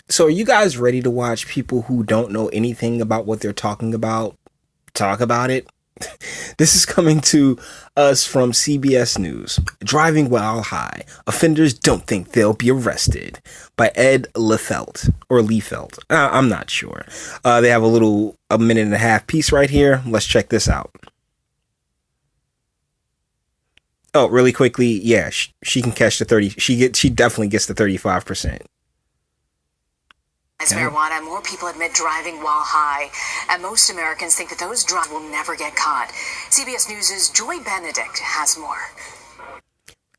So are you guys ready to watch people who don't know anything about what they're talking about talk about it? This is coming to us from CBS News. Driving while high. Offenders don't think they'll be arrested. By Ed Lefelt. Or Liefeld. I'm not sure. They have a minute and a half piece right here. Let's check this out. Oh, really quickly. Yeah, she can catch the 30. She definitely gets the 35%. As marijuana, more people admit driving while high, and most Americans think that those drugs will never get caught. CBS News' Joy Benedict has more.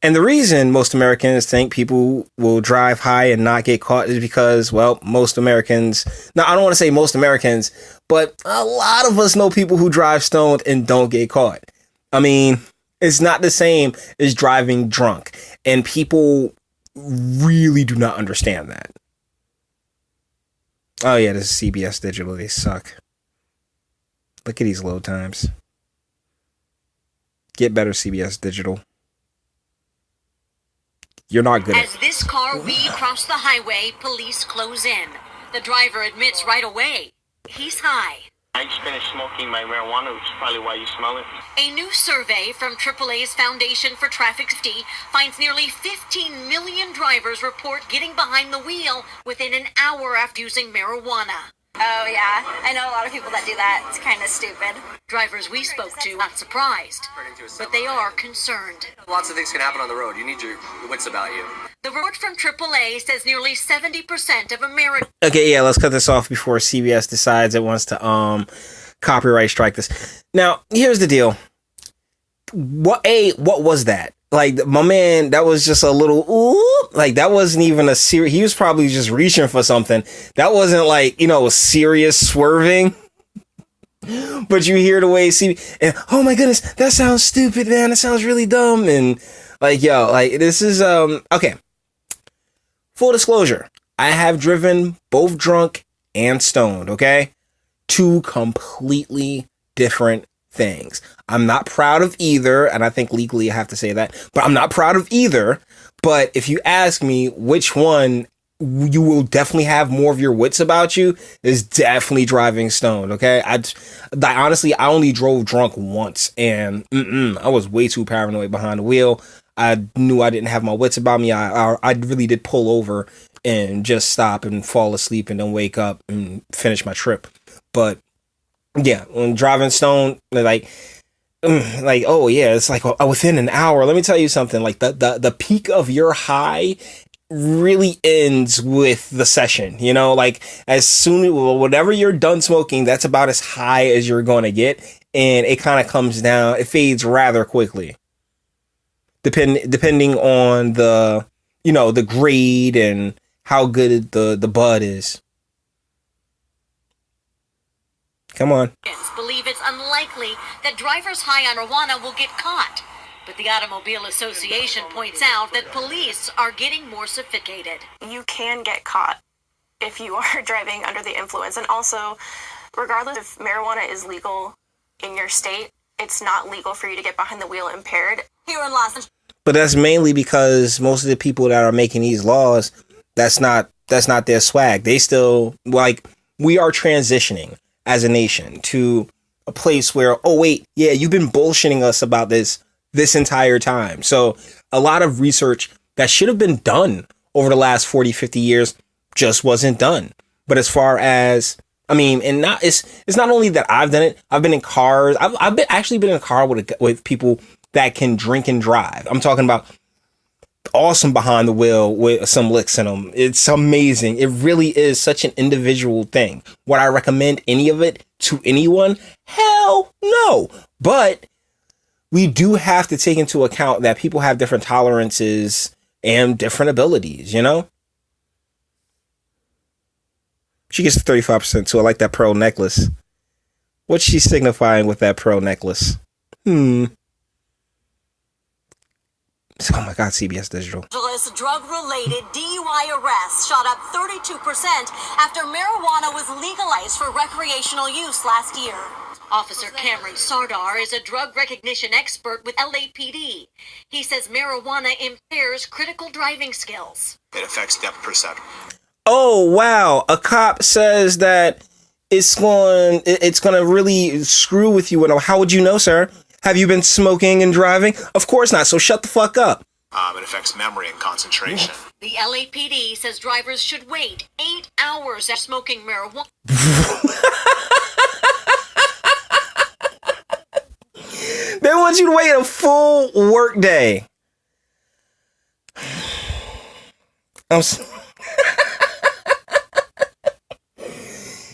And the reason most Americans think people will drive high and not get caught is because, well, most Americans, now I don't want to say most Americans, but a lot of us know people who drive stoned and don't get caught. I mean, it's not the same as driving drunk, and people really do not understand that. Oh yeah, this is CBS Digital. They suck. Look at these load times. Get better, CBS Digital. You're not good. As this car weaves across the highway, police close in. The driver admits right away he's high. I just finished smoking my marijuana, which is probably why you smell it. A new survey from AAA's Foundation for Traffic Safety finds nearly 15 million drivers report getting behind the wheel within an hour after using marijuana. Oh, yeah. I know a lot of people that do that. It's kind of stupid. Drivers we spoke to not surprised, but they are concerned. Lots of things can happen on the road. You need your wits about you. The report from AAA says nearly 70% of Americans... Okay, yeah, let's cut this off before CBS decides it wants to copyright strike this. Now, here's the deal. What was that? Like, my man, that was just a little, ooh, like, that wasn't even a serious, he was probably just reaching for something. That wasn't like, serious swerving. But you hear the way and oh my goodness, that sounds stupid, man. That sounds really dumb. And like, yo, like, this is, okay. Full disclosure, I have driven both drunk and stoned, okay? Two completely different things. I'm not proud of either, and I think legally I have to say that, but I'm not proud of either. But if you ask me which one you will definitely have more of your wits about you, is definitely driving stoned, okay? I honestly, I only drove drunk once, and I was way too paranoid behind the wheel. I knew I didn't have my wits about me. I really did pull over and just stop and fall asleep and then wake up and finish my trip. But yeah, when driving stoned, like, oh yeah, it's like within an hour. Let me tell you something. Like the peak of your high really ends with the session. Like as soon whenever you're done smoking, that's about as high as you're going to get, and it kind of comes down. It fades rather quickly, depending on the the grade and how good the bud is. Come on. Believe it's unlikely that drivers high on marijuana will get caught. But the Automobile Association points out that police are getting more sophisticated. You can get caught if you are driving under the influence. And also, regardless if marijuana is legal in your state, it's not legal for you to get behind the wheel impaired. Here in Los Angeles. But that's mainly because most of the people that are making these laws, that's not their swag. They still, like, we are transitioning as a nation to a place where, oh wait, yeah, you've been bullshitting us about this entire time. So a lot of research that should have been done over the last 40, 50 years just wasn't done. But as far as, I mean, and not, it's not only that I've done it, I've been in cars. I've actually been in a car with people that can drink and drive. I'm talking about awesome behind the wheel with some licks in them. It's amazing. It really is such an individual thing. Would I recommend any of it to anyone? Hell no. But we do have to take into account that people have different tolerances and different abilities, She gets the 35% too. I like that pearl necklace. What's she signifying with that pearl necklace? Oh my God, CBS Digital. Drug-related DUI arrests shot up 32% after marijuana was legalized for recreational use last year. Officer Cameron Sardar is a drug recognition expert with LAPD. He says marijuana impairs critical driving skills. It affects depth perception. oh wow, a cop says that it's going to really screw with you. And how would you know, sir? Have you been smoking and driving? Of course not. So shut the fuck up. It affects memory and concentration. The LAPD says drivers should wait 8 hours after smoking marijuana. They want you to wait a full work day.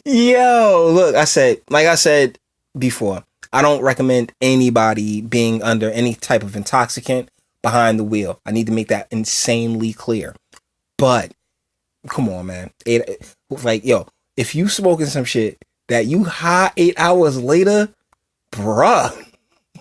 Yo, look, like I said before, I don't recommend anybody being under any type of intoxicant behind the wheel. I need to make that insanely clear. But come on, man. If you smoking some shit that you high 8 hours later, bruh.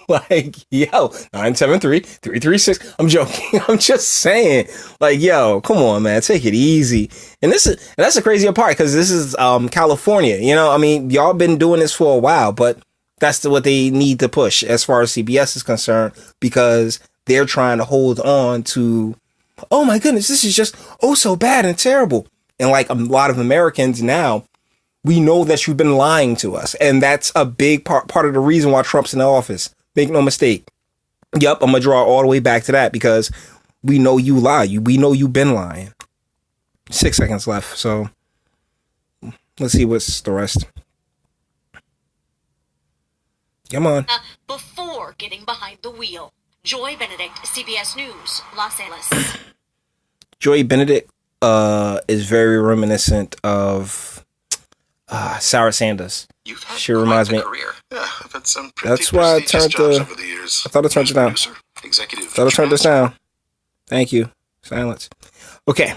Like, yo, 973-336. I'm joking. I'm just saying. Like, yo, come on, man. Take it easy. And that's the crazier part, because this is California. You know, I mean, y'all been doing this for a while, but that's what they need to push as far as CBS is concerned, because they're trying to hold on to, oh my goodness, this is just so bad and terrible. And like a lot of Americans now, we know that you've been lying to us. And that's a big part of the reason why Trump's in the office. Make no mistake. Yep, I'm going to draw all the way back to that, because we know you lie. We know you've been lying. 6 seconds left, so let's see what's the rest. Come on. Before getting behind the wheel. Joy Benedict, CBS News, Los Angeles. Joy Benedict is very reminiscent of Sarah Sanders. She reminds me. Career. Yeah, I've had some that's why I turned over the years. I thought I turned it down. Executive. Thought I turned this down. Thank you. Silence. Okay.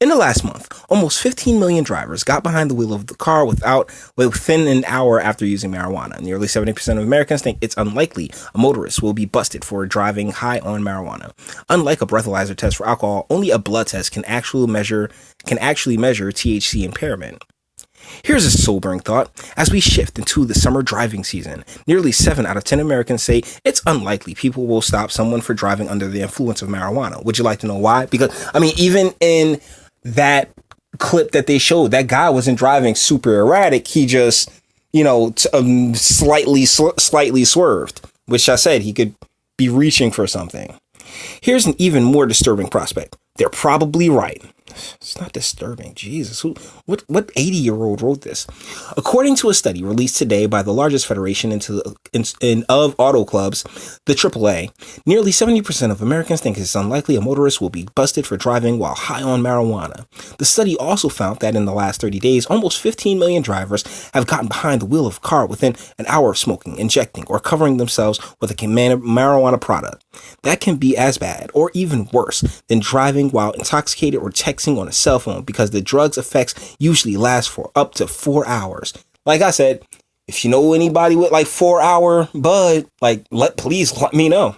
In the last month, almost 15 million drivers got behind the wheel of the car within an hour after using marijuana. Nearly 70% of Americans think it's unlikely a motorist will be busted for driving high on marijuana. Unlike a breathalyzer test for alcohol, only a blood test can actually measure THC impairment. Here's a sobering thought. As we shift into the summer driving season, nearly 7 out of 10 Americans say it's unlikely people will stop someone for driving under the influence of marijuana. Would you like to know why? Because, I mean, even in that clip that they showed, that guy wasn't driving super erratic. He just, slightly swerved, which I said he could be reaching for something. Here's an even more disturbing prospect. They're probably right. It's not disturbing. Jesus, what 80-year-old wrote this? According to a study released today by the largest federation of auto clubs, the AAA, nearly 70% of Americans think it's unlikely a motorist will be busted for driving while high on marijuana. The study also found that in the last 30 days, almost 15 million drivers have gotten behind the wheel of a car within an hour of smoking, injecting, or covering themselves with a marijuana product. That can be as bad or even worse than driving while intoxicated or texting on a cell phone, because the drug's effects usually last for up to 4 hours. Like I said, if you know anybody with like 4-hour bud, please let me know.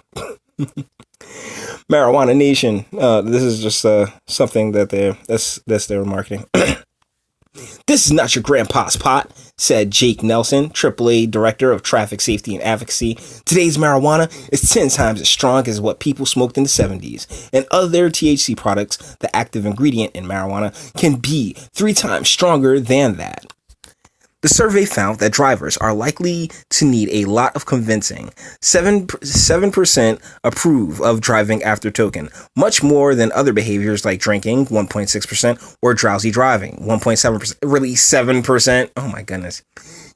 Marijuana Nation. This is just something that that's their marketing. This is not your grandpa's pot, said Jake Nelson, AAA Director of Traffic Safety and Advocacy. Today's marijuana is 10 times as strong as what people smoked in the 70s. And other THC products, the active ingredient in marijuana, can be 3 times stronger than that. The survey found that drivers are likely to need a lot of convincing. 7% approve of driving after token, much more than other behaviors like drinking, 1.6%, or drowsy driving, 1.7%. Really, 7%? Oh my goodness.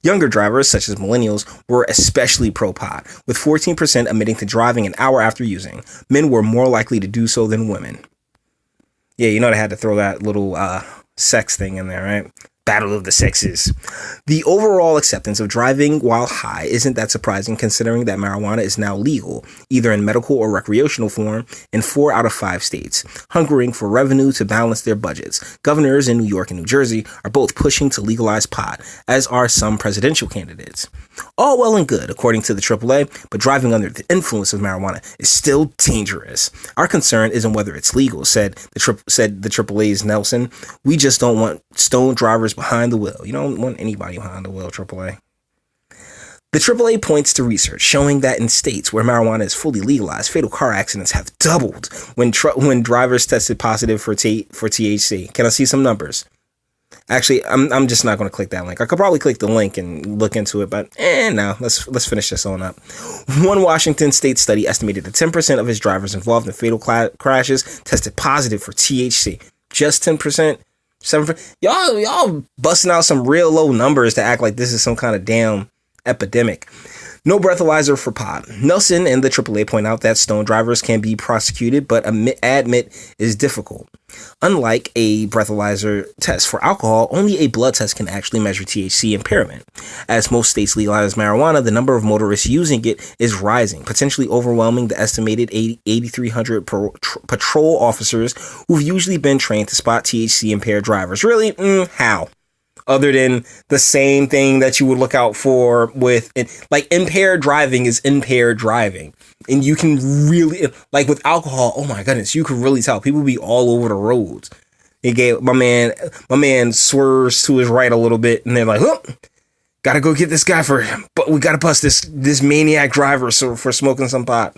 Younger drivers, such as millennials, were especially pro-pot, with 14% admitting to driving an hour after using. Men were more likely to do so than women. Yeah, they had to throw that little sex thing in there, right? Battle of the sexes. The overall acceptance of driving while high isn't that surprising, considering that marijuana is now legal, either in medical or recreational form, in 4 out of 5 states. Hungering for revenue to balance their budgets, governors in New York and New Jersey are both pushing to legalize pot, as are some presidential candidates. All well and good, according to the AAA, but driving under the influence of marijuana is still dangerous. Our concern isn't whether it's legal, said the AAA's Nelson. We just don't want stoned drivers behind the wheel. You don't want anybody behind the wheel, AAA. The AAA points to research showing that in states where marijuana is fully legalized, fatal car accidents have doubled when drivers tested positive for THC. Can I see some numbers? Actually, I'm just not going to click that link. I could probably click the link and look into it, but no. Let's finish this on up. One Washington state study estimated that 10% of its drivers involved in fatal crashes tested positive for THC. Just 10%. 7%. Y'all busting out some real low numbers to act like this is some kind of damn epidemic. No breathalyzer for pot. Nelson and the AAA point out that stoned drivers can be prosecuted, but admit is difficult. Unlike a breathalyzer test for alcohol, only a blood test can actually measure THC impairment. As most states legalize marijuana, the number of motorists using it is rising, potentially overwhelming the estimated 8,300 patrol officers who've usually been trained to spot THC impaired drivers. Really? How? Other than the same thing that you would look out for with, like, impaired driving is impaired driving. And you can really, like with alcohol, oh my goodness, you can really tell. People be all over the roads. He gave, my man swerves to his right a little bit, and they're like, oh, gotta go get this guy but we gotta bust this maniac driver for smoking some pot.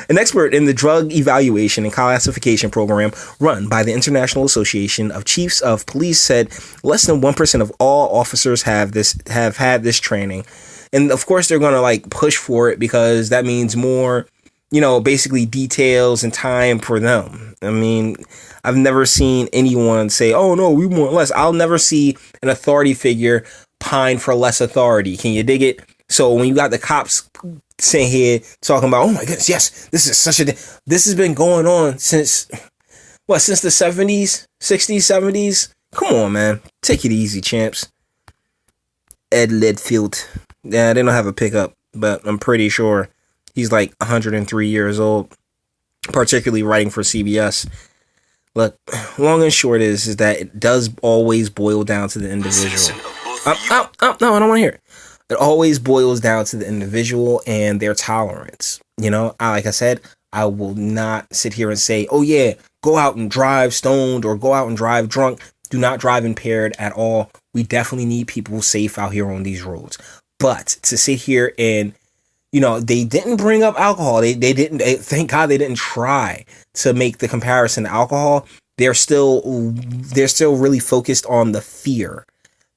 An expert in the drug evaluation and classification program run by the International Association of Chiefs of Police said less than 1% of all officers have had this training. And of course they're going to like push for it because that means more, basically details and time for them. I mean, I've never seen anyone say, oh no, we want less. I'll never see an authority figure pine for less authority. Can you dig it? So when you got the cops sitting here talking about, oh my goodness, yes, this has been going on since the 70s, 60s, 70s. Come on, man. Take it easy, champs. Ed Ledfield. Yeah, they don't have a pickup, but I'm pretty sure he's like 103 years old, particularly writing for CBS. Look, long and short is that it does always boil down to the individual. No, I don't want to hear it. It always boils down to the individual and their tolerance. Like I said, I will not sit here and say, oh yeah, go out and drive stoned or go out and drive drunk. Do not drive impaired at all. We definitely need people safe out here on these roads. But to sit here and, they didn't bring up alcohol. They didn't, thank God they didn't try to make the comparison to alcohol. They're still really focused on the fear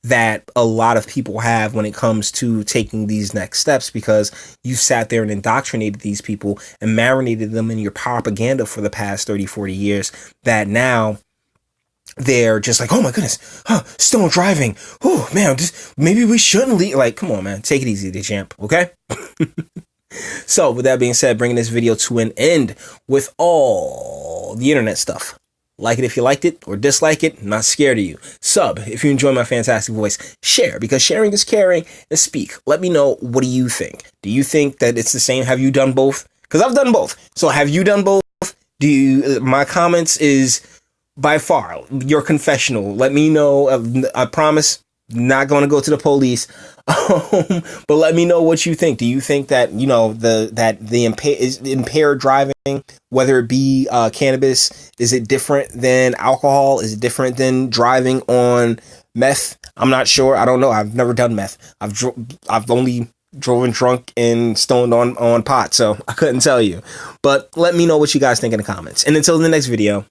that a lot of people have when it comes to taking these next steps, because you sat there and indoctrinated these people and marinated them in your propaganda for the past 30, 40 years, that now they're just like, oh my goodness, stone driving. Oh man, maybe we shouldn't leave. Like, come on, man, take it easy, champ. Okay. So with that being said, bringing this video to an end with all the internet stuff. Like it if you liked it, or dislike it. I'm not scared of you. Sub if you enjoy my fantastic voice. Share, because sharing is caring. And speak. Let me know, what do you think? Do you think that it's the same? Have you done both? Because I've done both. So have you done both? My comments is by far your confessional. Let me know. I promise, not going to go to the police. But let me know what you think. Do you think that, the impaired driving, whether it be cannabis, is it different than alcohol? Is it different than driving on meth? I'm not sure. I don't know. I've never done meth. I've only driven drunk and stoned on pot, so I couldn't tell you. But let me know what you guys think in the comments. And until the next video,